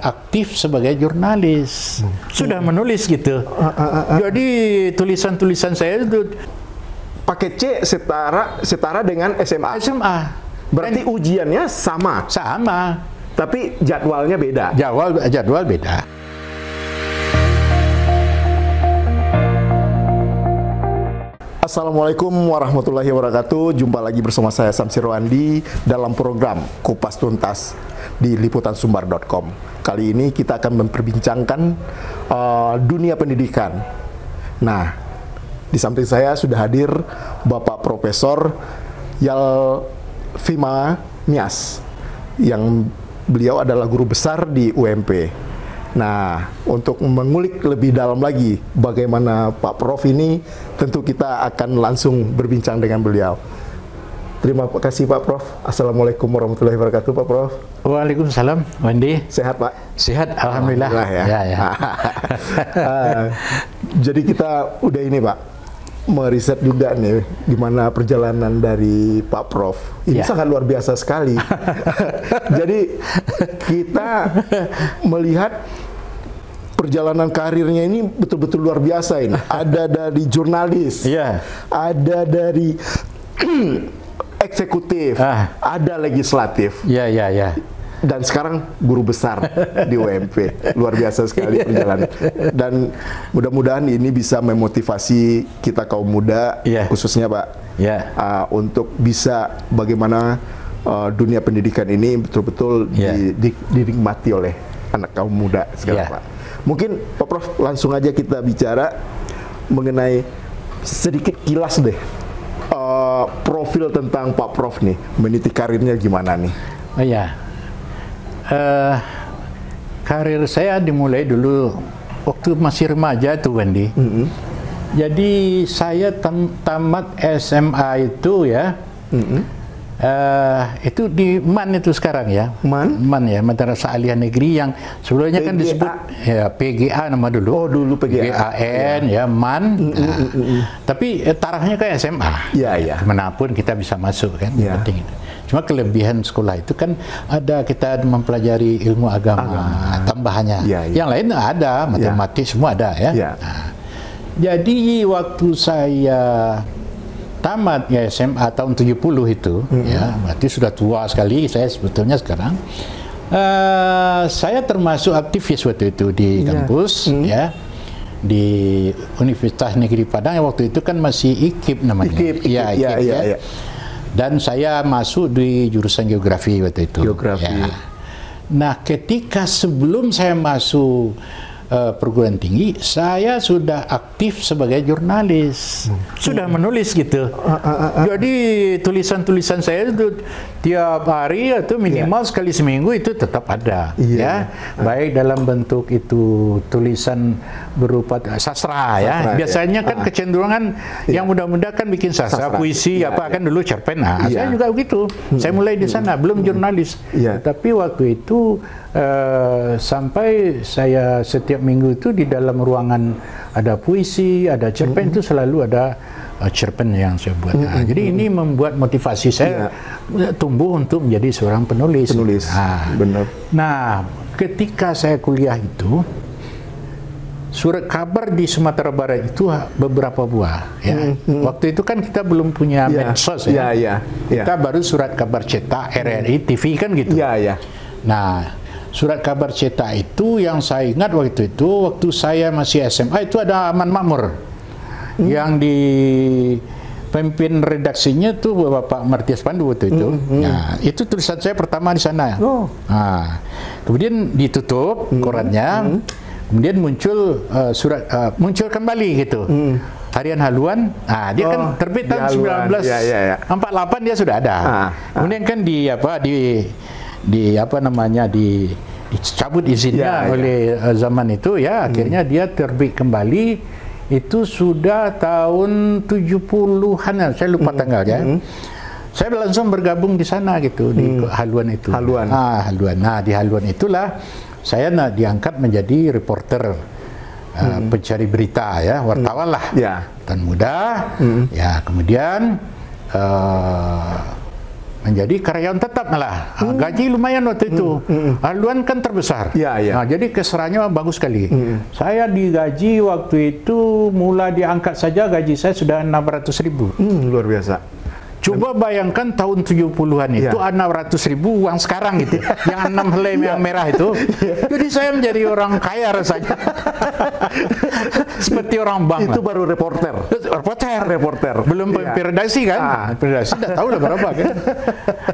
aktif sebagai jurnalis. Sudah menulis gitu. Jadi tulisan-tulisan saya itu pakai C setara dengan SMA. SMA. Berarti ujiannya sama, Sama. tapi jadwalnya beda. Jadwal beda. Assalamualaikum warahmatullahi wabarakatuh. Jumpa lagi bersama saya Samsir Rwandi dalam program Kupas Tuntas di liputansumbar.com. Kali ini kita akan memperbincangkan dunia pendidikan. Nah, di samping saya sudah hadir Bapak Profesor Yalfima Mias, yang beliau adalah guru besar di UMP. Nah, untuk mengulik lebih dalam lagi bagaimana Pak Prof ini, tentu kita akan langsung berbincang dengan beliau. Terima kasih Pak Prof. Assalamualaikum warahmatullahi wabarakatuh Pak Prof. Waalaikumsalam, Wandi. Sehat Pak? Sehat, alhamdulillah. Ya. Jadi kita udah ini Pak, meriset juga nih gimana perjalanan dari Pak Prof. Ini sangat luar biasa sekali. Jadi kita melihat perjalanan karirnya ini betul-betul luar biasa ini. Ada dari jurnalis, ada dari eksekutif, ada legislatif. Dan sekarang guru besar di UMP. Luar biasa sekali perjalanan. Dan mudah-mudahan ini bisa memotivasi kita kaum muda, khususnya Pak, untuk bisa bagaimana dunia pendidikan ini betul-betul dinikmati oleh anak kaum muda sekarang Pak. Mungkin Pak Prof, langsung aja kita bicara mengenai sedikit kilas deh profil tentang Pak Prof nih, meniti karirnya gimana nih? Karir saya dimulai dulu waktu masih remaja tuh, Wendy. Jadi saya tamat SMA itu itu di MAN itu sekarang ya. MAN ya, Madrasah Aliyah Negeri, yang sebelumnya kan disebut PGA nama dulu. Oh, dulu PGA. PGAN MAN. Tapi tarafnya ke SMA. Kemanapun kita bisa masuk kan. Penting itu. Cuma kelebihan sekolah itu kan ada kita mempelajari ilmu agama. Tambahannya. Yang lain ada, matematik semua ada ya. Jadi waktu saya tamat SMA tahun 70 itu, berarti sudah tua sekali saya sebetulnya sekarang. Saya termasuk aktivis waktu itu di kampus, di Universitas Negeri Padang. Waktu itu kan masih IKIP namanya. IKIP. Dan saya masuk di jurusan geografi waktu itu. Nah, ketika sebelum saya masuk perguruan tinggi, saya sudah aktif sebagai jurnalis. Sudah menulis gitu. Jadi tulisan-tulisan saya itu tiap hari atau minimal sekali seminggu itu tetap ada. Baik dalam bentuk itu tulisan berupa sastra ya. Biasanya kan kecenderungan yang muda-muda kan bikin sastra, puisi, kan dulu cerpen. Saya juga begitu. Saya mulai di sana, belum jurnalis. Tapi waktu itu sampai saya setiap minggu itu di dalam ruangan ada puisi, ada cerpen, itu selalu ada cerpen yang saya buat. Jadi ini membuat motivasi saya tumbuh untuk menjadi seorang penulis. Benar. Nah, ketika saya kuliah itu, surat kabar di Sumatera Barat itu beberapa buah. Waktu itu kan kita belum punya medsos Kita baru surat kabar cetak, RRI, TV kan gitu. Nah, surat kabar cetak itu yang saya ingat waktu itu, waktu saya masih SMA itu ada Aman Makmur, yang di pemimpin redaksinya tuh Bapak Martias Pandu waktu itu. Nah, itu tulisan saya pertama di sana. Nah, kemudian ditutup korannya, kemudian muncul muncul kembali gitu. Harian Haluan, dia kan terbit tahun 1948 dia sudah ada. Kemudian kan dicabut izinnya oleh zaman itu akhirnya dia terbit kembali. Itu sudah tahun 70-an, saya lupa tanggalnya. Saya langsung bergabung di sana gitu, di Haluan itu. Haluan. Nah, di Haluan itulah saya diangkat menjadi reporter, pencari berita wartawan lah. Dan muda. Kemudian menjadi karyawan tetap malah. Gaji lumayan waktu itu. Haluan kan terbesar. Jadi keserannya bagus sekali. Saya digaji waktu itu mula diangkat saja gaji saya sudah 600.000. Luar biasa. Coba bayangkan tahun 70-an itu 600.000 uang sekarang gitu. Yang 6 helai yang merah itu. Jadi saya menjadi orang kaya rasanya. Seperti orang bank. Itu baru reporter. Belum pemimpin redaksi kan? Redaksi tidak tahu lah berapa kan.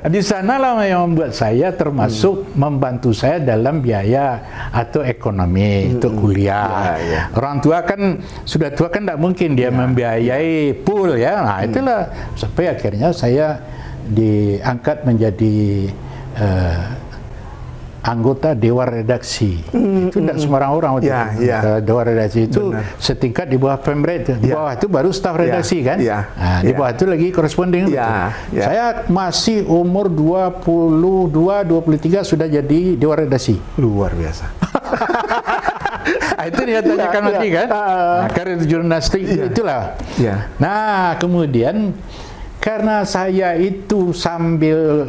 Di sanalah yang membuat saya termasuk membantu saya dalam biaya atau ekonomi untuk kuliah. Orang tua kan sudah tua kan tidak mungkin dia membiayai full ya. Nah itulah sampai akhirnya saya diangkat menjadi anggota dewan redaksi. Itu tidak sembarang orang waktu itu. Dewan redaksi itu setingkat di bawah pemret. Di bawah itu baru staf redaksi kan. Nah, di bawah itu lagi koresponden. Saya masih umur 22-23 sudah jadi dewan redaksi. Luar biasa. Itu dia tanyakan nanti kan. Karir jurnalistik itulah. Nah, kemudian karena saya itu sambil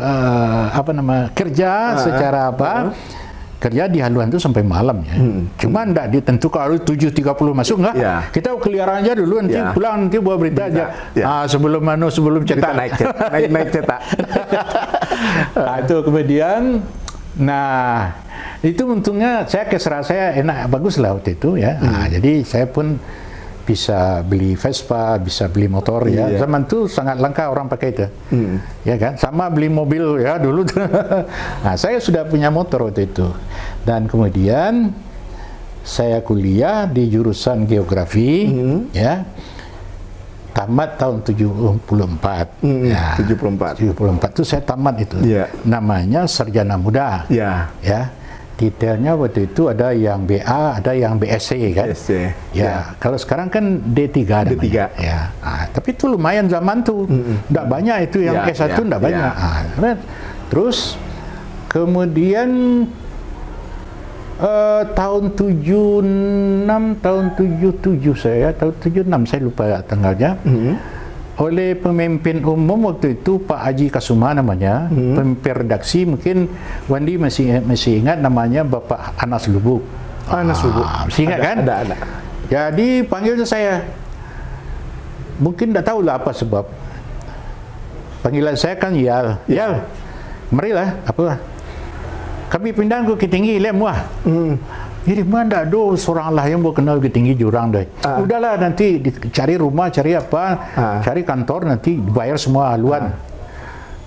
kerja secara kerja di haluan itu sampai malam ya. Cuma enggak ditentukan kalau 7.30 masuk enggak. Kita keliaran aja dulu nanti pulang nanti bawa berita aja. Sebelum cetak naik cetak. Nah, itu kemudian itu untungnya saya enak bagus lah waktu itu ya. Nah, jadi saya pun bisa beli Vespa, bisa beli motor ya. Zaman itu sangat langka orang pakai itu. Ya kan? Sama beli mobil ya dulu. Nah, saya sudah punya motor waktu itu. Dan kemudian saya kuliah di jurusan geografi ya. Tamat tahun 74. 74 itu saya tamat itu. Namanya sarjana muda. Ya. Detailnya waktu itu ada yang BA, ada yang BSc kan. Kalau sekarang kan D3 namanya. Tapi itu lumayan zaman tuh. Enggak banyak itu yang S1 enggak banyak. Terus kemudian tahun 76, tahun 77 tahun 76 saya lupa tanggalnya. Oleh pemimpin umum waktu itu Pak Haji Kasuma namanya, pemimpin redaksi, mungkin Wandi masih ingat namanya Bapak Anas Lubuk. Masih ingat kan? Ada. Jadi panggilnya saya, mungkin tidak tahu lah apa sebab. Panggilan saya kan Yal, marilah kami pindah ke Tinggi Lemwah. Jadi mana ada seorang lah yang mau kenal ke tinggi jurang deh. Udahlah nanti cari rumah, cari apa, cari kantor nanti dibayar semua haluan.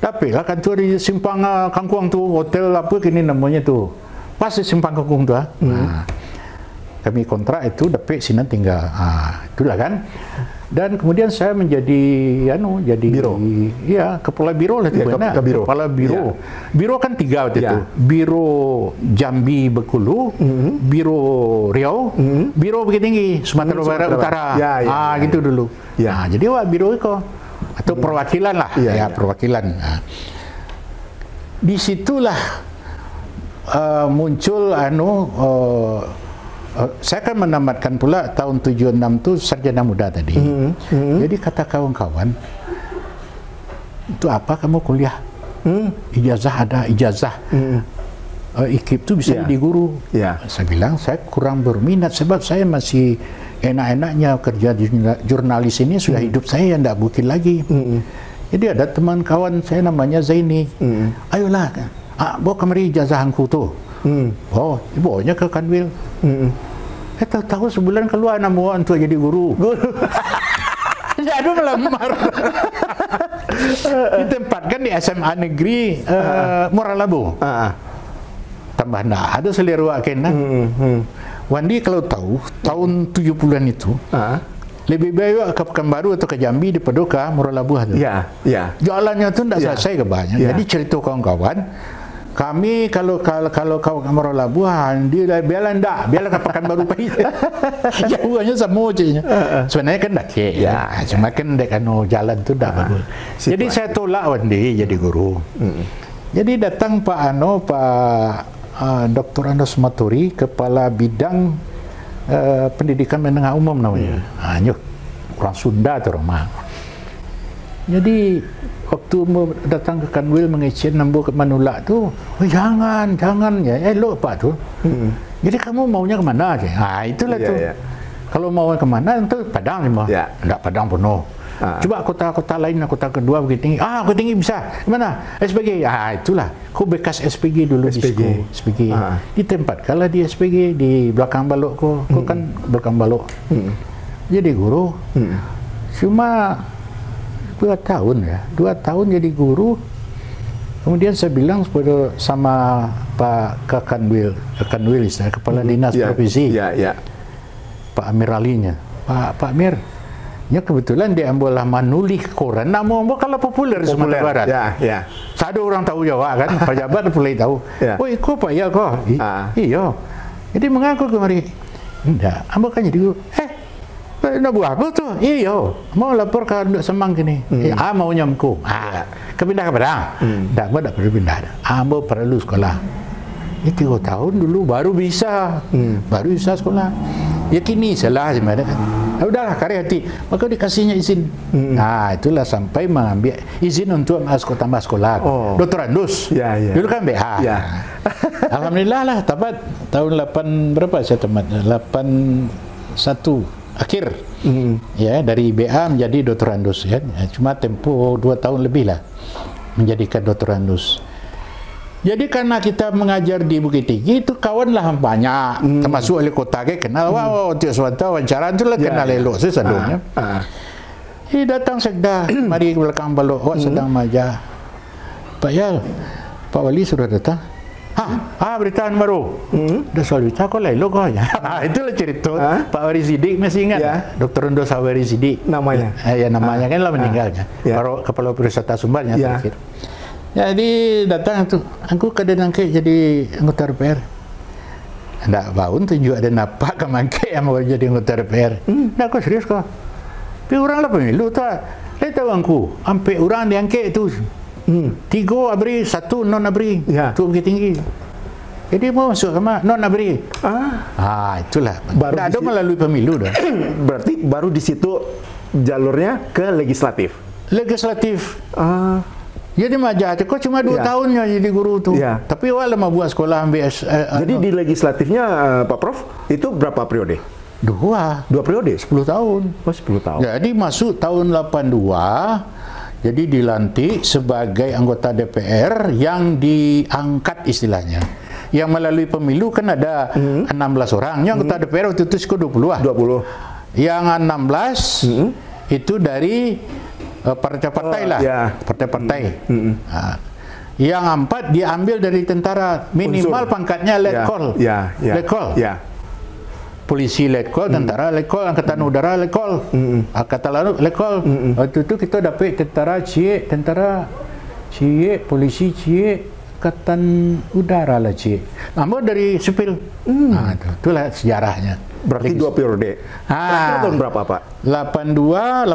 Tapi lah kantor di Simpang Kangkung tu, hotel apa kini namanya tu. Pas di Simpang Kangkung tu. Kami kontrak itu, tapi sini tinggal. Itulah kan. Dan kemudian saya menjadi jadi biro. Iya, kepala biro lah kepala biro. Biro kan 3 waktu itu. Biro Jambi Bengkulu, Biro Riau, Biro Bukit Tinggi Sumatera Barat Utara. Gitu dulu. Jadi biro itu atau perwakilan lah, perwakilan. Disitulah muncul saya kan menamatkan pula tahun 76 itu sarjana muda tadi. Jadi kata kawan-kawan, itu apa kamu kuliah? Ijazah ada, ijazah. IKIP itu bisa jadi guru. Saya bilang saya kurang berminat sebab saya masih enak-enaknya kerja di jurnalis ini sudah hidup saya tidak mungkin lagi. Jadi ada teman kawan saya namanya Zaini. Ayolah, bawa kemari ijazah angku tu. Oh, ibawanya ke Kanwil. Tahu sebulan keluar nama untuk jadi guru. Jadi melamar. Ditempatkan di SMA Negeri Moralabu. Tambah ada selera kena. Wandi kalau tahu tahun 70-an itu lebih baik ke Pekanbaru atau ke Jambi daripada ke Moralabu. Jalannya tu tidak selesai ke banyak. Jadi cerita kawan-kawan, kami kalau kau ke Moralabu, dia biarlah ke Pekanbaru pahit. Jauhnya sama je. Sebenarnya kan dah cuma kan jalan tu dah bagus. Jadi saya tolak Wandi jadi guru. Jadi datang Pak Dr. Andos Maturi, Kepala Bidang Pendidikan Menengah Umum namanya. Orang Sunda tu rumah. Jadi waktu datang ke Kanwil mengecen nambu ke Manulak tu, oh, jangan ya, elok Pak tu. Jadi kamu maunya kemana aja? Itulah tu. Kalau mau kemana itu Padang semua. Enggak Padang penuh. Coba kota-kota lain, kota kedua Bukit Tinggi. Bukit Tinggi bisa. Kemana? SPG. Itulah. Aku bekas SPG dulu SPG. Di tempat kalau di SPG di belakang balok ko kan belakang balok. Jadi guru. Cuma 2 tahun ya. 2 tahun jadi guru. Kemudian saya bilang sama Pak Kanwil Kepala Dinas Provinsi. Pak Amir Alinya. Pak Amir, ya kebetulan dia ambil manuli koran. Nama kalau populer di Sumatera Barat. Satu orang tahu Jawa kan, pejabat mulai tahu. Oh, ikut Pak ya kok. Iya. Jadi mengaku kemari. Enggak, ambil kan jadi guru. Nak buat apa tu? Iya, mau lapor ke Duk Semang kini. Mau nyamku. Kepindah ke Padang. Tak perlu pindah. Mau perlu sekolah. Itu 3 tahun dulu baru bisa sekolah. Ya kini salah sebenarnya. Udahlah karya hati. Maka dikasihnya izin. Itulah sampai mengambil izin untuk tambah sekolah. Dr. Andus. Dulu kan BH. Alhamdulillah lah. Tamat tahun 8 berapa saya tamat? 81. Akhir ya dari BA menjadi doktorandus ya. Cuma tempo 2 tahun lebih lah menjadikan doktorandus. Jadi karena kita mengajar di Bukit Tinggi itu kawan lah banyak, termasuk oleh kota ke kenal. Tiap suatu wawancara itu lah kenal elok saya sadurnya. Datang sekda mari ke belakang balok sedang maja. Pak Yal, Pak Wali sudah datang. Berita baru. Dah soal berita kok elok kok ya. Itulah cerita. Pak Wari Sidik masih ingat? Dr. Undo Sawari Sidik. Namanya? Namanya kan lah meninggalnya. Baru Kepala Wisata Sumbarnya terakhir. Jadi datang tu, aku kadang ke jadi anggota DPR. Ndak baun tunjuk ada napak ke mangke yang mau jadi anggota DPR. Ndak kok serius kok. Tapi orang lah pemilu tak. Saya tahu aku, sampai orang diangkat tu. 3 abri, 1 non abri. Tu Bukit Tinggi. Jadi mau masuk sama non abri. Itulah. Baru ada melalui pemilu dah. Berarti baru di situ jalurnya ke legislatif. Jadi majah kok cuma 2 tahunnya jadi guru tu. Tapi awal mau buat sekolah ambil jadi di legislatifnya Pak Prof itu berapa periode? 2 periode? 10 tahun. 10 tahun. Jadi masuk tahun 82. Jadi dilantik sebagai anggota DPR yang diangkat istilahnya. Yang melalui pemilu kan ada 16 orang. Yang anggota DPR waktu itu 20 lah. 20. Yang 16 itu dari partai-partai lah. Partai-partai. Yang 4 diambil dari tentara. Minimal pangkatnya letkol. Letkol. Polisi letkol, tentara letkol, angkatan udara letkol, angkatan laut letkol. Waktu itu kita dapat tentara cie, polisi cie, angkatan udara lah cie. Namun dari sipil. Itulah sejarahnya. Berarti 2 periode. Tahun berapa Pak? 82,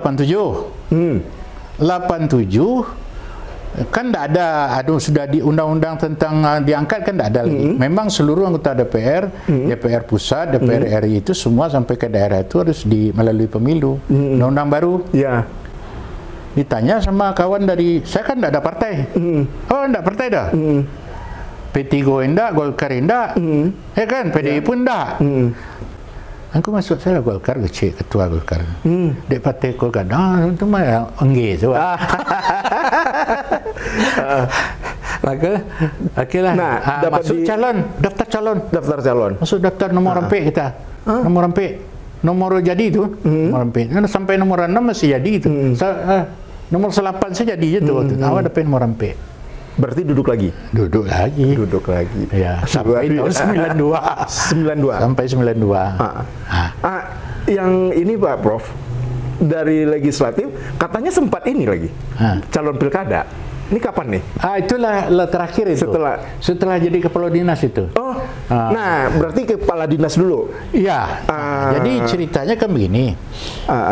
87. Kan tidak ada, sudah di undang-undang tentang diangkat kan tidak ada lagi. Memang seluruh anggota DPR, DPR pusat, DPR RI itu semua sampai ke daerah itu harus melalui pemilu. Undang-undang baru. Ditanya sama kawan dari, saya kan tidak ada partai. Tidak partai dah. P3 enggak, Golkar enggak. Ya kan, PDI pun enggak. Aku masuk saya Golkar, ketua Golkar. Dek partai Golkar, itu mah enggak tu. Maka akhirlah masuk daftar calon. Masuk daftar nomor rempik kita. Nomor rempik. Nomor jadi itu. Nomor rempik. Sampai nomor 6 masih jadi itu. Nomor 8 saya jadi itu waktu. Awal dapat nomor rempik. Berarti duduk lagi? Duduk lagi. Ya, sampai tahun 92. Sampai 92. Yang ini Pak Prof, dari legislatif katanya sempat ini lagi calon pilkada. Ini kapan nih? Itulah terakhir itu. Setelah jadi kepala dinas itu. Nah berarti kepala dinas dulu. Iya. Jadi ceritanya kan begini.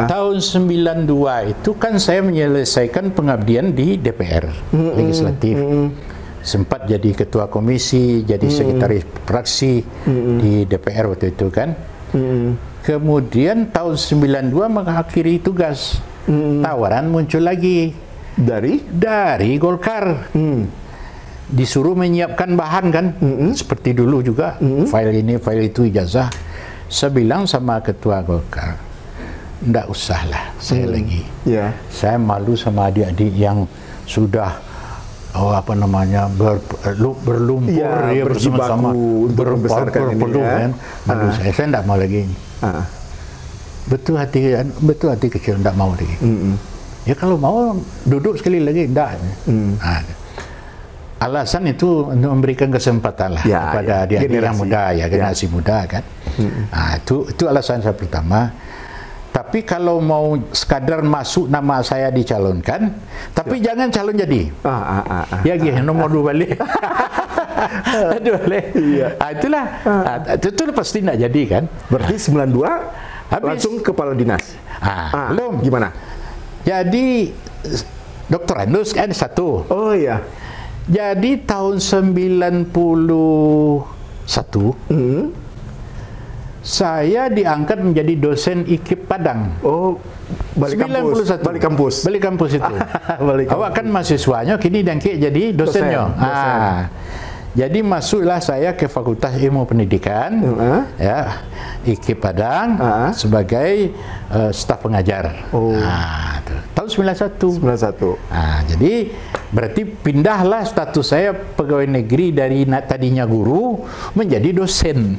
Tahun 92 itu kan saya menyelesaikan pengabdian di DPR legislatif. Sempat jadi ketua komisi, jadi sekretaris fraksi di DPR waktu itu kan. Kemudian tahun 92 mengakhiri tugas. Tawaran muncul lagi Dari Golkar. Disuruh menyiapkan bahan kan, seperti dulu juga, file ini, file itu, ijazah. Saya bilang sama ketua Golkar, ndak usahlah saya lagi. Saya malu sama adik-adik yang sudah berlumpur bersama-sama membesarkan ini kan. Malu saya ndak mau lagi. Betul hati kecil ndak mau lagi. Ya kalau mau duduk sekali lagi ndak. Alasan itu untuk memberikan kesempatan lah kepada adik-adik yang muda, generasi muda kan. Itu alasan saya pertama. Tapi kalau mau sekadar masuk nama saya dicalonkan, tapi jangan calon jadi. Ya gitu, nomor 2 balik. Itulah, itu pasti tidak jadi kan. Berarti 92 langsung kepala dinas. Belum. Gimana? Jadi doktorandus kan 1. Oh iya. Jadi tahun 91 saya diangkat menjadi dosen IKIP Padang. Oh, balik kampus itu. Awak kan mahasiswanya, kini dangkit jadi dosennya. Jadi masuklah saya ke Fakultas Ilmu Pendidikan, ya, IKIP Padang sebagai staf pengajar. Tahun 91. Jadi berarti pindahlah status saya pegawai negeri dari tadinya guru menjadi dosen.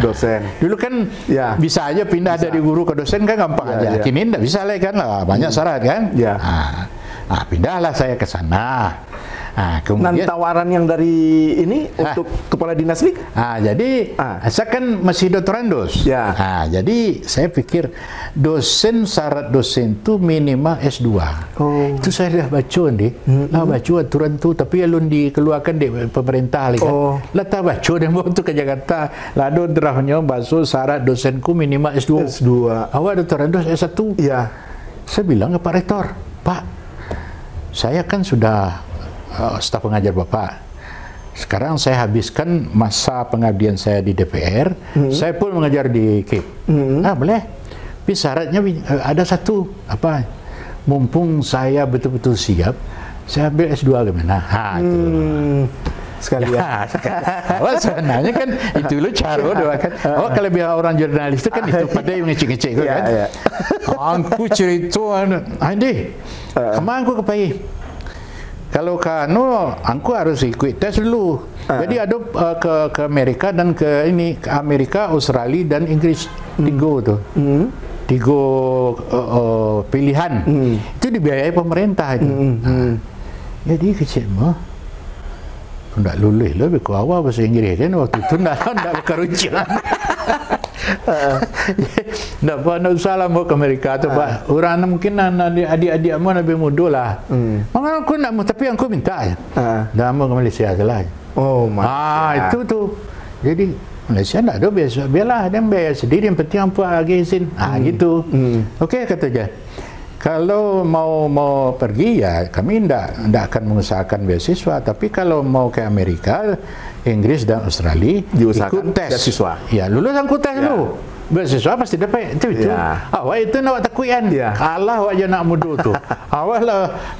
Dosen. Dulu kan bisa aja pindah dari guru ke dosen kan gampang aja. Kini tidak bisa lah kan, banyak syarat kan. Pindahlah saya ke sana. Kemudian tawaran yang dari ini untuk kepala dinas ini? Jadi saya kan masih doktorandus. Jadi saya pikir syarat dosen itu minimal S2. Itu saya dah baca nih. Baca aturan tu, tapi alun dikeluarkan di pemerintah lagi kan. Tak baca dan bawa tu ke Jakarta. Lalu terahnya basuh syarat dosenku minimal S2. Awak doktorandus S1. Saya bilang ke Pak Rektor, Pak, saya kan sudah staf pengajar Bapak. Sekarang saya habiskan masa pengabdian saya di DPR, saya pun mengajar di KIP. Boleh. Tapi syaratnya ada satu, mumpung saya betul-betul siap, saya ambil S2 gimana? Sekali sebenarnya kan itu lo cara kan. Kalau biar orang jurnalis itu kan itu pada yang ngecek-ngecek kan. Aku cerita, Andi, kemana aku kepai? Kalau aku harus ikut tes dulu. Jadi ada ke Amerika dan ke Amerika, Australia dan Inggris. Tiga pilihan. Itu dibiayai pemerintah itu. Jadi kecil mah. Tidak lulus lah, beku awal bahasa Inggris kan waktu itu tidak berkeruncian. Tidak usah lah mau ke Amerika tu Pak. Orang mungkin adik-adik mu lebih muda lah. Maka aku nak mau, tapi aku minta aja. Dah mau ke Malaysia salah. Itu tu. Jadi Malaysia tak ada biasa. Biarlah dia bayar sendiri, yang penting apa lagi izin. Gitu. Okey kata dia. Kalau mau pergi ya kami tidak akan mengusahakan beasiswa, tapi kalau mau ke Amerika, Inggris dan Australia ikut tes beasiswa. Ya, lulus angkut tes dulu. Beasiswa pasti dapat itu. Awak itu nak takuyan. Kalah awak je nak muda tu. Awak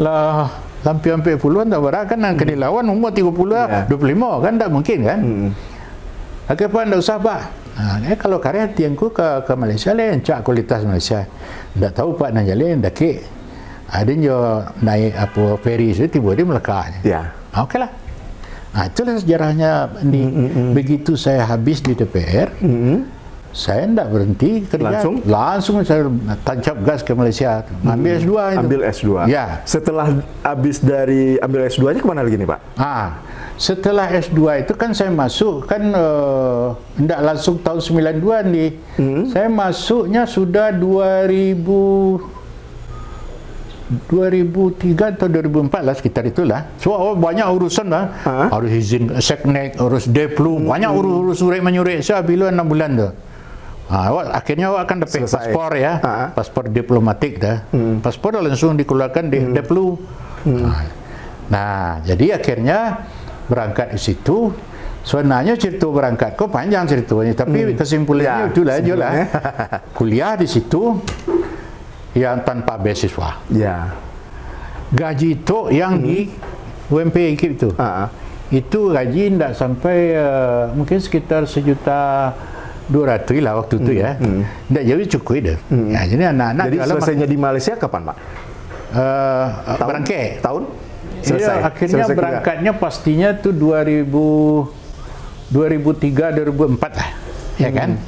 lah hampir puluhan tak berapa kan nak dilawan umur 30 25 kan tak mungkin kan. Okey Pak, tak usah Pak. Kalau karya tiangku ke Malaysia lah, cak kualitas Malaysia. Tak tahu Pak nak jalan daki. Ada je naik ferry itu tiba dia melekat. Okeylah. Itulah sejarahnya. Begitu saya habis di DPR, saya tidak berhenti kerja. Langsung saya tancap gas ke Malaysia. Ambil S2 itu. Ambil S2. Ya. Setelah habis dari ambil S2-nya kemana lagi nih Pak? Setelah S2 itu kan saya masuk kan tidak langsung tahun 92 nih. Saya masuknya sudah 2003 atau 2004 lah, sekitar itulah. So banyak urusan lah. Harus izin seknek, harus deplu, banyak urus menyurik saya bila 6 bulan tu. Akhirnya awak akan dapat paspor ya, paspor diplomatik dah. Paspor langsung dikeluarkan di deplu. Jadi akhirnya berangkat di situ. Sebenarnya cerita berangkat kok panjang ceritanya, tapi kesimpulannya itulah aja lah. Kuliah di situ yang tanpa beasiswa. gaji itu yang di UMP IKIP itu. Itu gaji tidak sampai mungkin sekitar 1.200.000 lah waktu itu ya. Tidak jauh cukup itu. Ya, jadi anak-anak. Jadi selesainya di Malaysia kapan, Pak? Berangkat. Tahun? Selesai. Ya, akhirnya selesai berangkatnya juga. Pastinya tuh 2003-2004 lah. Ya kan?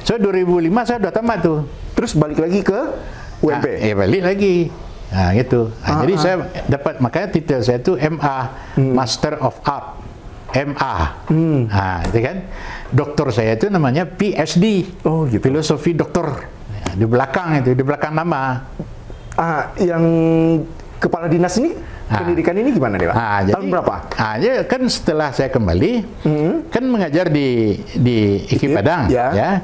So 2005 saya sudah tamat tuh. Terus balik lagi ke UMP? Balik lagi. Nah, gitu. Nah, jadi saya dapat, makanya titel saya itu MA, Master of Art. MA. Nah, itu kan. Doktor saya itu namanya PhD. Oh, gitu. Filosofi doktor. Di belakang itu, di belakang nama. Yang kepala dinas ini, pendidikan ini gimana nih, Pak? Tahun berapa? Ya kan setelah saya kembali, kan mengajar di IKIP Padang, ya.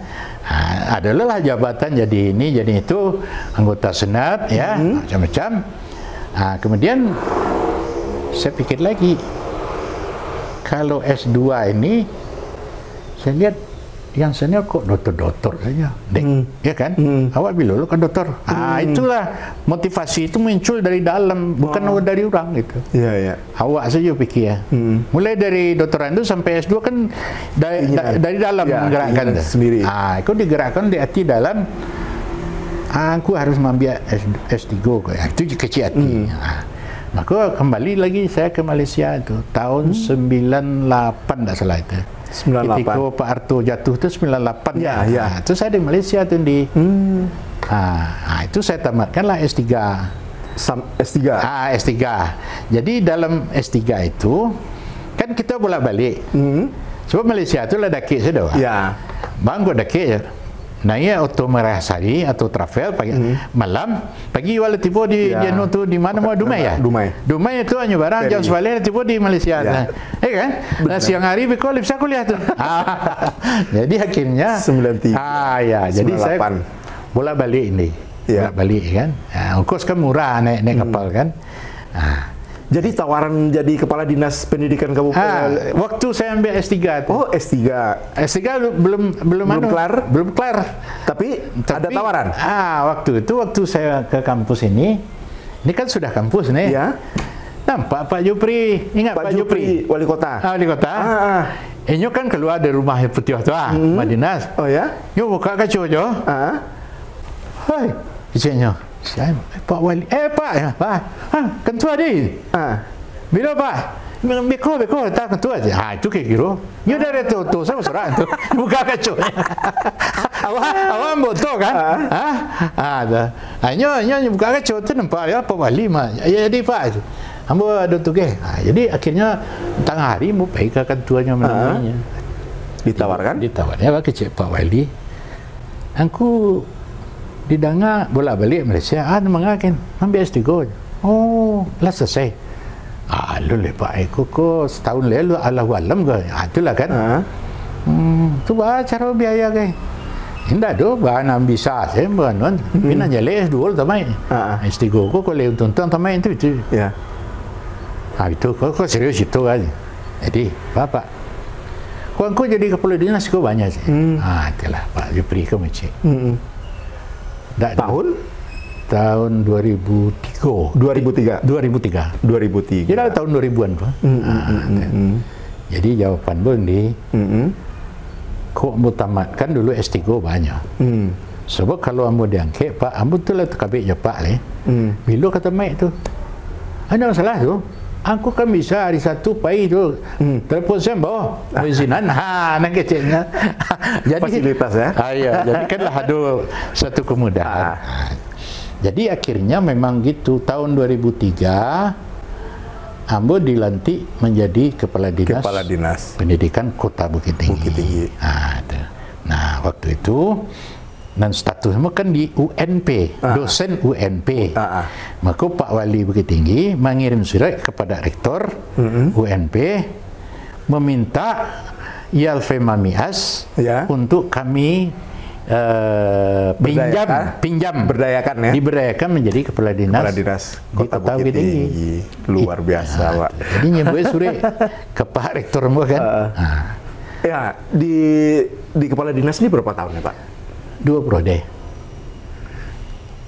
Adalah jabatan jadi ini, jadi itu, anggota senat, ya, macam-macam. Kemudian saya pikir lagi, kalau S2 ini, saya lihat yang senior kok doktor-doktor saja, ya kan? Awak bilang lu kan doktor. Itulah motivasi itu muncul dari dalam, bukan dari orang gitu. Iya. Awak saja pikir ya. Mulai dari doktoran itu sampai S2 kan dari dalam menggerakkan sendiri. Itu digerakkan di hati dalam. Aku harus mengambil S3 itu kecil hati. Maka kembali lagi saya ke Malaysia itu tahun 98 tak salah itu. 98. Ketika Pak Arto jatuh itu 98. Ya. Itu saya di Malaysia tuh di. Itu saya tamatkanlah S3. S3. S3. Jadi dalam S3 itu kan kita bolak-balik. Sebab Malaysia itu lah daki sudah. Ya. Bang gua daki ya. Naik auto Merahsari atau travel pagi malam pagi wala tiba di Jeno tu di mana mau Dumai ya? Dumai itu hanya barang jauh sebalik tiba di Malaysia. Kan? Nah, siang hari beko bisa kuliah tu. Jadi akhirnya 93. Ya, jadi 98. Saya bolak-balik ini. Bolak-balik kan. Ongkos kan murah naik kapal kan. Jadi tawaran jadi kepala dinas pendidikan kabupaten. Waktu saya ambil S3. Oh, S3. S3 belum kelar. Belum kelar. Tapi ada tawaran. Waktu saya ke kampus ini kan sudah kampus nih. Ya. Nampak Pak Jupri, ingat Pak Jupri, wali kota. Wali kota. Ini kan keluar dari rumah putih tu rumah dinas. Oh ya. Yo buka kaca jo. Hai, kecilnya. Saya Pak Wali, Pak ya, Pak. Ketua dia. Bila Pak? Beko tak ketua aja. Itu kayak gitu. Yo dari tu sama seorang tu. Buka kaca. Awak boto kan? Ada. Hanya buka kaca tu nampak ya Pak Wali mah. Jadi Pak. Ambo ada tu ke. Jadi akhirnya tengah hari mau pergi ke ketuanya namanya. Ditawarkan? Ditawarnya Pak Wali. Aku didanga bolak-balik Malaysia, mengakin ambil S3. Oh, lah selesai. Lu lepak aku setahun lalu Allahu alam ke. Itulah kan. Tu cara biaya ke. Indah do bahan bisa saya bahan pina jale S2 tamai. S3 ko le tonton tamai itu. Ya. Itu kok serius itu kan. Jadi, Bapak Kau jadi kepala dinas kau banyak sih. Itulah Pak Jupri ke macam. Tahun 2003. 2003. Jadi tahun 2000-an tu. Jadi jawapan pun ni, kau mau tamatkan dulu S3 banyak. Sebab kalau ambo diangkat, Pak, ambo tu lah terkabit je Pak le. Bila kata Mike tu, ada masalah tu. Aku kan bisa hari satu pagi tu telepon saya bawa perizinan nak kecilnya. Jadi fasilitas ya. Jadi kan lah ada satu kemudahan. Jadi akhirnya memang gitu tahun 2003 ambo dilantik menjadi kepala dinas pendidikan Kota Bukit Tinggi. Nah, waktu itu dan statusnya kan di UNP, dosen UNP. Maka Pak Wali Bukit Tinggi mengirim surat kepada rektor UNP meminta Yalfe Mamias untuk kami berdayakan ya, diberdayakan menjadi kepala dinas Kota Bukit Tinggi. Luar biasa, Pak. Jadi nyebut surat ke Pak rektor kan. Ya, di di kepala dinas ini berapa tahun ya Pak? 2 periode.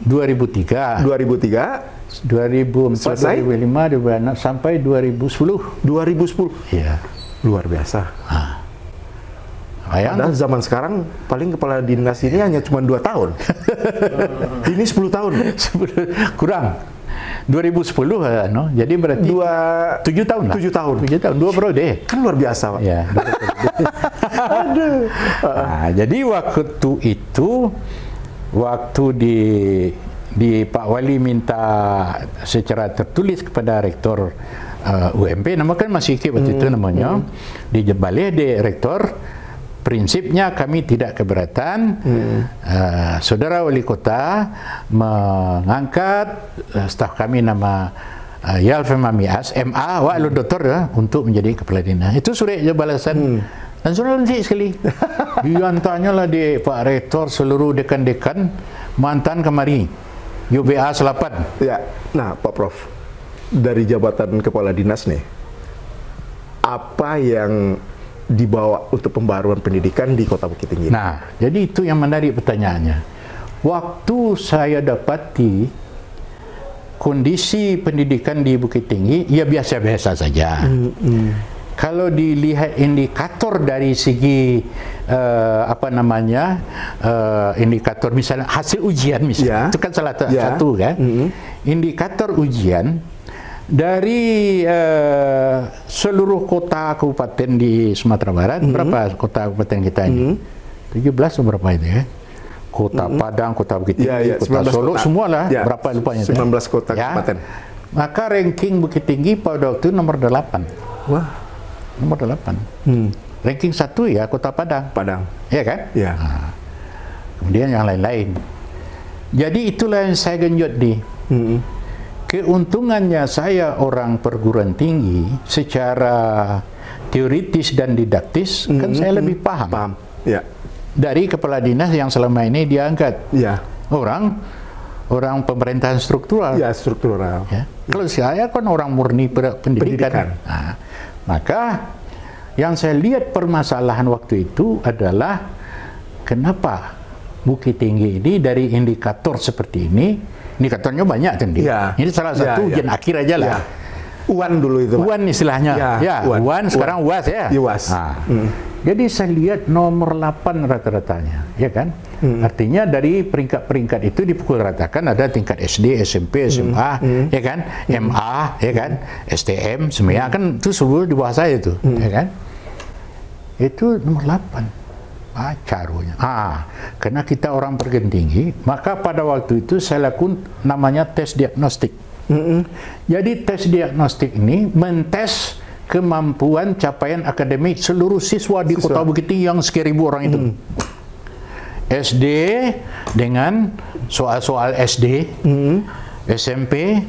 2003. 2004, selesai? 2005, 2006, sampai 2010. 2010? Iya. Luar biasa. Padahal zaman sekarang paling kepala dinas ini hanya cuma 2 tahun. Ini 10 tahun. Kurang. 2010 no? Jadi berarti 7 tahun lah. 7 tahun. 7 tahun, 2 periode. Kan luar biasa, Pak. Ya, aduh. Nah, jadi waktu itu, waktu di Pak Wali minta secara tertulis kepada rektor UMP, nama kan masih IKIP waktu itu namanya, di balik di rektor, prinsipnya kami tidak keberatan saudara wali kota mengangkat staf kami nama Yalfem Amias, MA, Wakil Doktor untuk menjadi kepala dinas. Itu surat balasan dan sudah lancik sekali. Diantaranya lah di Pak Rektor seluruh dekan-dekan mantan kemari UBA Selapan. Ya, nah Pak Prof, dari jabatan kepala dinas nih, apa yang dibawa untuk pembaruan pendidikan di Kota Bukit Tinggi? Nah, jadi itu yang menarik pertanyaannya. Waktu saya dapati kondisi pendidikan di Bukit Tinggi, ya biasa-biasa saja. Kalau dilihat indikator dari segi indikator misalnya hasil ujian misalnya, itu kan salah satu kan. Indikator ujian dari seluruh kota kabupaten di Sumatera Barat, berapa kota kabupaten kita ini? 17 atau berapa itu ya? Kota Padang, Kota Bukit Tinggi, Kota Solo, semualah berapa lupanya? 19 kota kabupaten. Maka ranking Bukit Tinggi pada waktu nomor 8. Wah, nomor 8. Ranking 1 ya Kota Padang. Iya kan? Iya. Nah, kemudian yang lain-lain. Jadi itulah yang saya genjot di. Keuntungannya saya orang perguruan tinggi secara teoritis dan didaktis kan saya lebih paham. Ya. Dari kepala dinas yang selama ini diangkat. Ya. Orang pemerintahan struktural. Ya, struktural. Ya. Kalau saya kan orang murni pendidikan. Nah, maka yang saya lihat permasalahan waktu itu adalah kenapa Bukit Tinggi ini dari indikator seperti ini. Indikatornya banyak tadi. Ya. Ini salah satu ujian akhir aja lah. UAN dulu itu. UAN istilahnya. UAN sekarang UAS ya. UAS. Nah, jadi saya lihat nomor 8 rata-ratanya, ya kan? Artinya dari peringkat-peringkat itu dipukul ratakan ada tingkat SD, SMP, SMA, ya kan? MA, ya kan? STM, semuanya kan itu seluruh di bawah saya itu, ya kan? Itu nomor 8. Caranya. Karena kita orang perguruan tinggi, maka pada waktu itu saya lakukan namanya tes diagnostik. Jadi tes diagnostik ini mentes kemampuan capaian akademik seluruh siswa di Kota Bukit Tinggi yang sekian ribu orang itu. SD dengan soal-soal SD, SMP,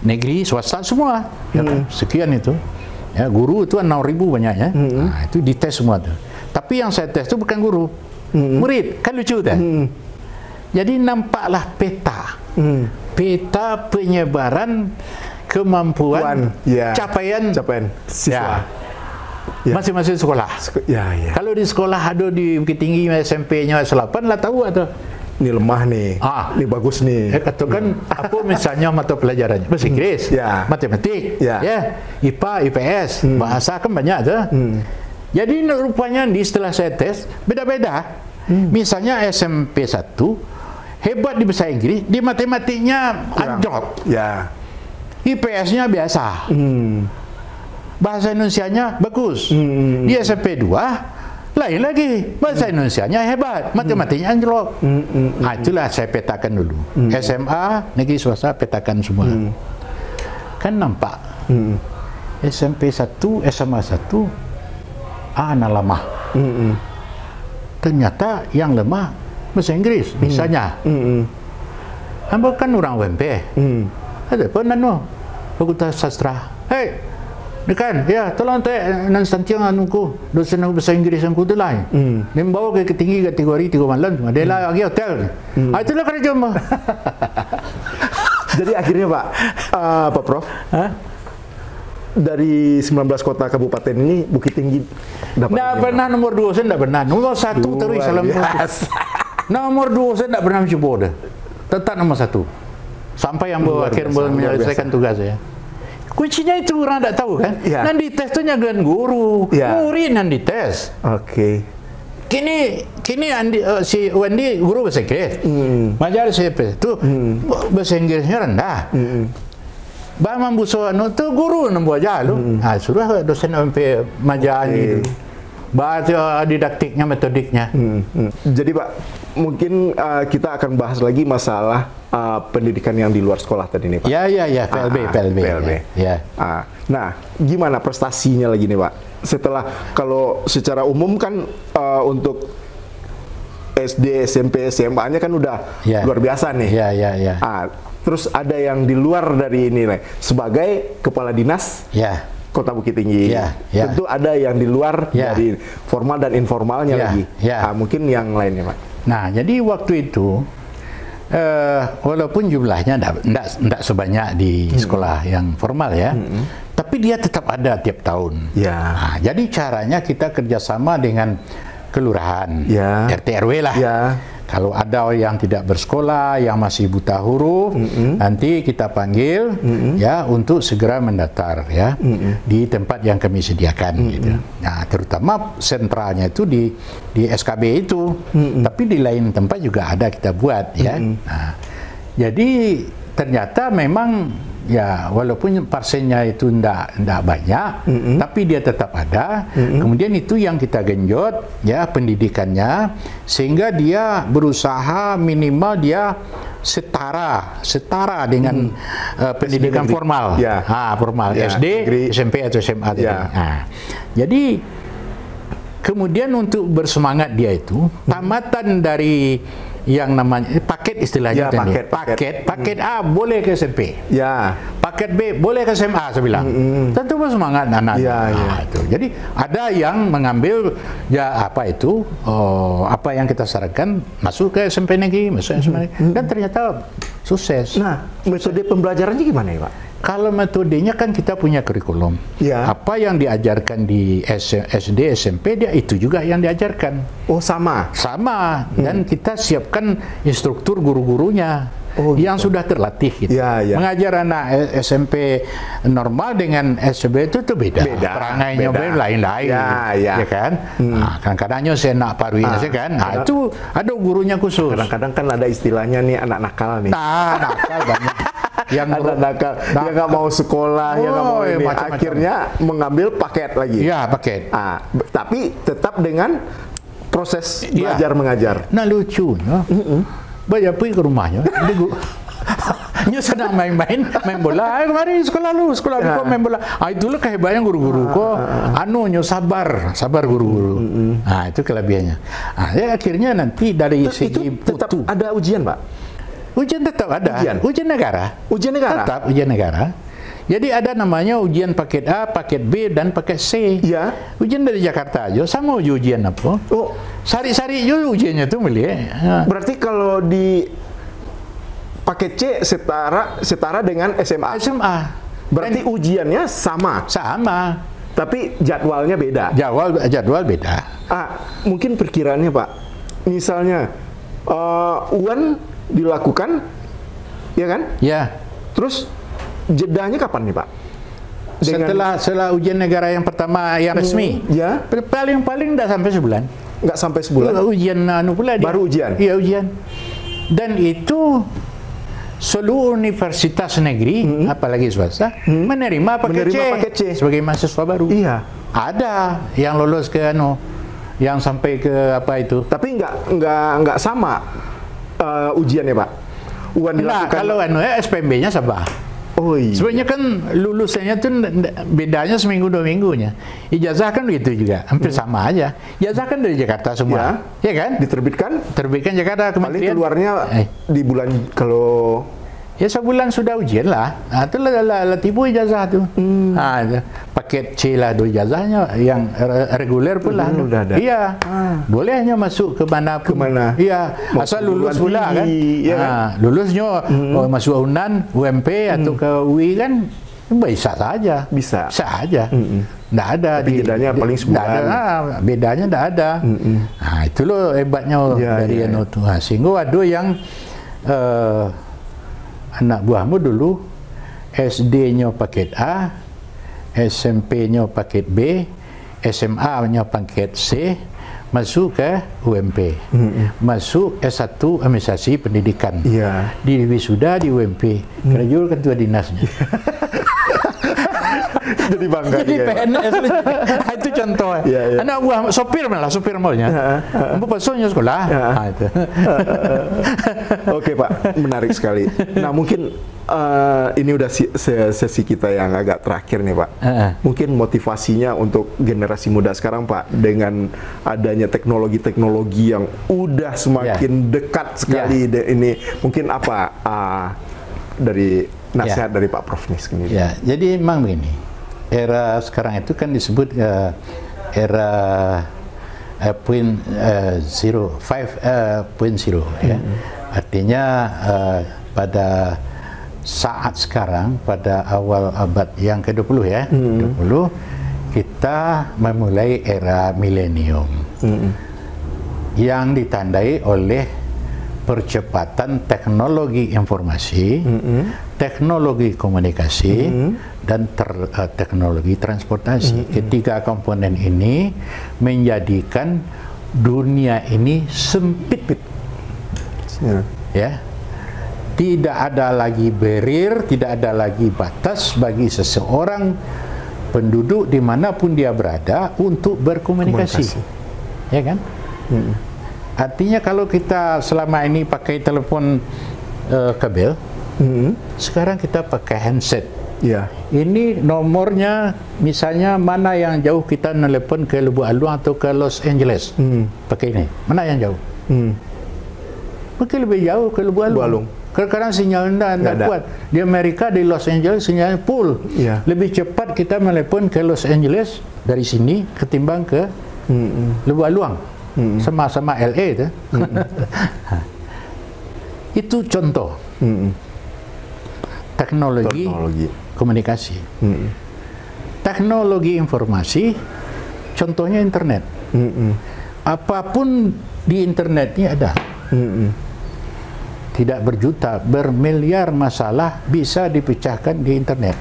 negeri, swasta semua, ya kan? Sekian itu. Ya, guru itu 6.000 banyaknya. Nah, itu dites semua tuh. Tapi yang saya tes itu bukan guru, murid. Kan lucu kan? Jadi nampaklah peta, peta penyebaran kemampuan capaian siswa masing-masing sekolah. Kalau di sekolah ada di Bukit Tinggi SMP-nya 8 lah tahu atau ini lemah nih, ini bagus nih. Katakan apa misalnya mata pelajarannya? Bahasa Inggris, matematik, IPA, IPS, bahasa kan banyak tuh. Jadi rupanya setelah saya tes beda-beda. Misalnya SMP 1 hebat di bahasa Inggris, di matematiknya anjlok. IPS-nya biasa. Bahasa Indonesianya bagus. Di SMP 2 lain lagi, bahasa Indonesianya hebat, matematiknya anjlok. Nah, itulah saya petakan dulu. SMA, negeri swasta petakan semua. Kan nampak. SMP 1, SMA 1 anak lemah. Ternyata yang lemah bahasa Inggris misalnya. Hamba kan orang UMP. Ada pun Fakultas Sastra. Hei, dekan, ya tolong nan santiang anuku dosen aku bahasa Inggris aku tu lain. Membawa ke tinggi kategori 3 malam cuma dia lah lagi hotel. Itulah kerja mah. Jadi akhirnya Pak Prof, dari 19 kota kabupaten ini Bukit Tinggi dapat pernah nomor 2, saya tidak pernah. Nomor 1 terus salam. Nomor 2 saya tidak pernah mencoba dah. tetap nomor 1 sampai yang akhir menyelesaikan tugas ya. Kuncinya itu orang tidak tahu kan. Yang dites itu dengan guru, murid yang dites. Kini si Wendy guru bahasa Inggris, Majar CP itu bahasa Inggrisnya rendah. Bah mambuso anu tu guru nembuat jalu. Suruh dosen MP majaan itu. Bahasa didaktiknya, metodiknya. Jadi Pak, mungkin kita akan bahas lagi masalah pendidikan yang di luar sekolah tadi nih Pak. Ya, PLB. Ya. Nah, gimana prestasinya lagi nih Pak? Setelah kalau secara umum kan untuk SD, SMP, SMA-nya kan udah luar biasa nih. Ya. Terus ada yang di luar dari ini nih, sebagai kepala dinas. Kota Bukit Tinggi. Tentu ada yang di luar dari formal dan informalnya lagi. Mungkin yang lainnya, Pak. Nah, jadi waktu itu walaupun jumlahnya tidak sebanyak di sekolah yang formal ya, tapi dia tetap ada tiap tahun. Nah, jadi caranya kita kerjasama dengan kelurahan, RT RW lah. Kalau ada yang tidak bersekolah, yang masih buta huruf, nanti kita panggil ya untuk segera mendaftar ya di tempat yang kami sediakan. Gitu. Nah, terutama sentralnya itu di SKB itu, tapi di lain tempat juga ada kita buat ya. Nah, jadi ternyata memang ya walaupun parsennya itu ndak banyak, tapi dia tetap ada. Kemudian itu yang kita genjot ya pendidikannya, sehingga dia berusaha minimal dia setara dengan pendidikan formal. Formal SD, SMP atau SMA tadi. Nah, jadi kemudian untuk bersemangat dia itu tamatan dari yang namanya paket istilahnya paket A boleh ke SMP, paket B boleh ke SMA, saya bilang. Tentu bersemangat anak. Itu. Jadi ada yang mengambil apa yang kita sarankan masuk ke SMP negeri, masuk SMP negeri, dan ternyata sukses. Nah, metode pembelajarannya gimana ya Pak? Kalau metodenya kan kita punya kurikulum. Apa yang diajarkan di SD, SMP, dia itu juga yang diajarkan. Oh, sama? Sama. Dan kita siapkan instruktur guru-gurunya yang sudah terlatih. Gitu. Mengajar anak SMP normal dengan SMP itu beda. Perangainya lain-lain. Ya kan? Kadang-kadangnya saya nak paruin aja kan. Itu ada gurunya khusus. Kadang-kadang kan ada istilahnya nih anak nakal nih. Nakal banyak. Yang anak nakal, dia nggak mau sekolah, dia nggak mau ini, akhirnya mengambil paket lagi. Paket. Tapi tetap dengan proses belajar mengajar. Nah lucunya, banyak pergi ke rumahnya, dia sedang main bola. Kemarin sekolah lu kok main bola. Itulah kehebatannya guru-guru kok. Sabar guru-guru. Nah itu kelebihannya. Akhirnya nanti dari segi tetap ada ujian, Pak. Ujian tetap ada. Ujian negara. Tetap ujian negara. Jadi ada namanya ujian paket A, paket B, dan paket C. Ujian dari Jakarta aja sama ujian apa? Sari-sari juga ujiannya tuh melihat. Berarti kalau di paket C setara dengan SMA. Berarti ujiannya sama. Tapi jadwalnya beda. Jadwal beda. Mungkin perkiraannya Pak. Misalnya UAN dilakukan, ya kan? Terus jedanya kapan nih Pak? Setelah ujian negara yang pertama yang resmi. Paling tidak sampai sebulan. Nggak sampai sebulan. Ujian pula dia. Baru ujian. Iya ujian. Dan itu seluruh universitas negeri, apalagi swasta, menerima paket C sebagai mahasiswa baru. Ada yang lolos ke yang sampai ke apa itu. Tapi nggak sama ujiannya Pak. Kalau SPMB-nya sama. Sebenarnya kan lulusannya tuh bedanya seminggu 2 minggunya. Ijazah kan begitu juga, hampir sama aja. Ijazah kan dari Jakarta semua, ya kan? Terbitkan Jakarta kementerian. Paling keluarnya di bulan kalau sebulan sudah ujian lah. Itu lah tipu ijazah tuh. Paket C lah 2 ijazahnya, yang reguler pula. Udah ada. Bolehnya masuk ke mana pun. Asal lulus pula kan. Lulusnya masuk UNAN, UMP atau ke UI kan bisa saja. Bisa aja. Nggak ada. Tapi bedanya paling sebulan. Bedanya nggak ada. Itu loh hebatnya dari tuh. Sehingga ada yang anak buahmu dulu SD-nya paket A, SMP-nya paket B, SMA-nya paket C, masuk ke UMP, masuk S1 administrasi pendidikan, di wisuda di UMP, kerja ketua dinasnya. Jadi bangga. Jadi PNS. Itu contoh. Anak buah sopir malah, sopir maunya. Pasoknya sekolah. Oke Pak, menarik sekali. Nah mungkin ini udah sesi kita yang agak terakhir nih Pak. Mungkin motivasinya untuk generasi muda sekarang Pak, dengan adanya teknologi-teknologi yang udah semakin dekat sekali ini, mungkin apa dari nasihat dari Pak Prof nih sendiri? Ya, jadi memang begini. Era sekarang itu kan disebut era 5.0 ya. Artinya pada saat sekarang, pada awal abad yang ke-20 ya, 20, kita memulai era milenium yang ditandai oleh percepatan teknologi informasi, teknologi komunikasi, dan teknologi transportasi. Ketiga komponen ini menjadikan dunia ini sempit. Ya, tidak ada lagi barrier, tidak ada lagi batas bagi seseorang penduduk dimanapun dia berada untuk berkomunikasi. Ya kan? Artinya kalau kita selama ini pakai telepon kabel, sekarang kita pakai handset. Ini nomornya, misalnya mana yang jauh kita nelpon ke Lubuk Alung atau ke Los Angeles, pakai ini. Mana yang jauh? Mungkin lebih jauh ke Lubuk Alung. Karena sinyalnya tidak kuat. Di Amerika, di Los Angeles sinyalnya full. Lebih cepat kita menelepon ke Los Angeles dari sini ketimbang ke Lubuk Alung. Sama-sama LA itu. Itu contoh teknologi komunikasi. Teknologi informasi, contohnya internet. Apapun di internet ini ada. Tidak berjuta, bermiliar masalah bisa dipecahkan di internet.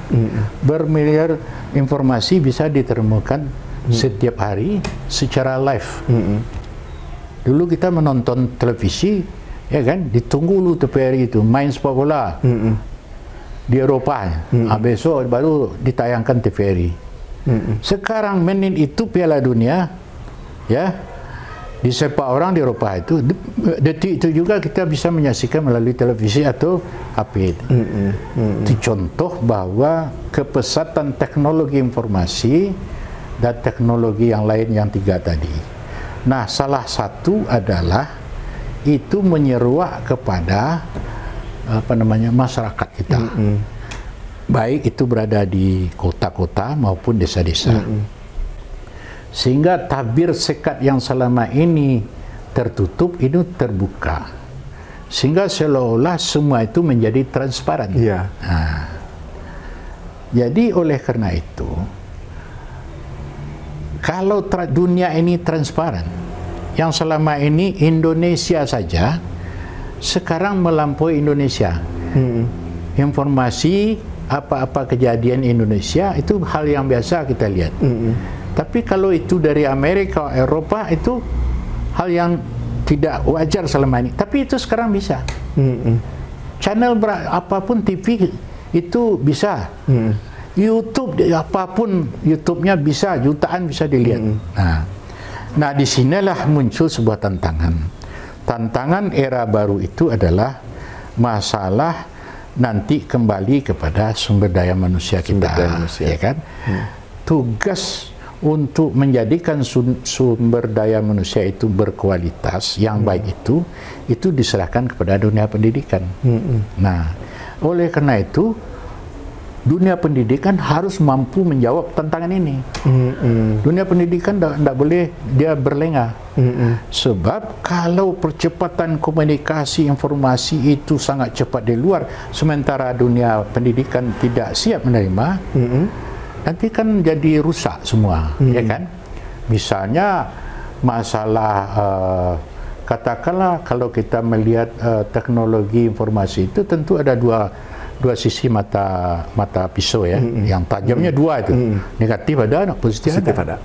Bermiliar informasi bisa ditemukan setiap hari secara live. Dulu kita menonton televisi, ya kan, ditunggu dulu TVRI itu main sepak bola di Eropa. Besok baru ditayangkan TVRI. Sekarang menit itu Piala Dunia, ya, disepak orang di Eropa itu, detik itu juga kita bisa menyaksikan melalui televisi atau HP. Itu contoh bahwa kepesatan teknologi informasi dan teknologi yang lain yang tiga tadi. Nah, salah satu adalah itu menyeruak kepada masyarakat kita, baik itu berada di kota-kota maupun desa-desa, sehingga tabir sekat yang selama ini tertutup itu terbuka, sehingga seolah-olah semua itu menjadi transparan. Nah, jadi oleh karena itu, kalau dunia ini transparan, yang selama ini Indonesia saja, sekarang melampaui Indonesia. Informasi apa-apa kejadian Indonesia itu hal yang biasa kita lihat. Tapi kalau itu dari Amerika, Eropa, itu hal yang tidak wajar selama ini. Tapi itu sekarang bisa. Channel apapun TV itu bisa. YouTube, apapun YouTube-nya bisa, jutaan bisa dilihat. Nah, disinilah muncul sebuah tantangan. Tantangan era baru itu adalah masalah nanti kembali kepada sumber daya manusia kita, ya kan? Tugas untuk menjadikan sumber daya manusia itu berkualitas yang baik itu diserahkan kepada dunia pendidikan. Nah, oleh karena itu dunia pendidikan harus mampu menjawab tantangan ini. Dunia pendidikan tidak boleh dia berlengah. Sebab kalau percepatan komunikasi informasi itu sangat cepat di luar, sementara dunia pendidikan tidak siap menerima, nanti kan jadi rusak semua, ya kan? Misalnya masalah katakanlah kalau kita melihat teknologi informasi itu tentu ada dua sisi mata pisau ya, yang tajamnya dua itu, negatif ada, positif ada.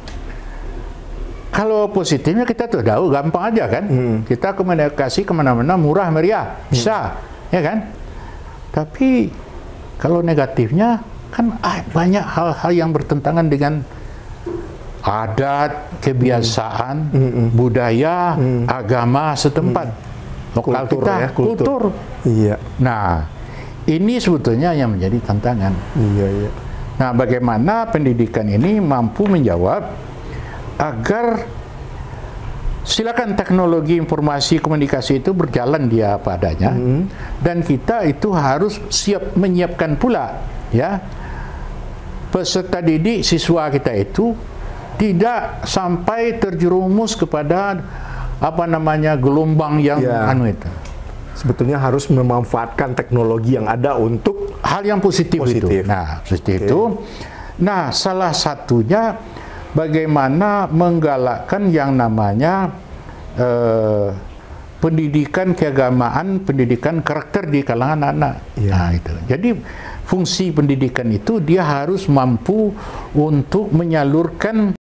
Kalau positifnya kita tuh tahu gampang aja kan, kita komunikasi kemana-mana murah meriah bisa, ya kan? Tapi kalau negatifnya kan banyak hal-hal yang bertentangan dengan adat, kebiasaan, budaya, agama setempat, lokal kultur, kita, ya, kultur. Iya. Nah, ini sebetulnya yang menjadi tantangan. Iya, iya. Nah, bagaimana pendidikan ini mampu menjawab agar silakan teknologi informasi komunikasi itu berjalan dia padanya, dan kita itu harus siap menyiapkan pula, ya, peserta didik siswa kita itu tidak sampai terjerumus kepada gelombang yang itu. Sebetulnya harus memanfaatkan teknologi yang ada untuk hal yang positif. Itu. Nah, positif itu. Nah, salah satunya bagaimana menggalakkan yang namanya pendidikan keagamaan, pendidikan karakter di kalangan anak. Nah, itu. Jadi fungsi pendidikan itu dia harus mampu untuk menyalurkan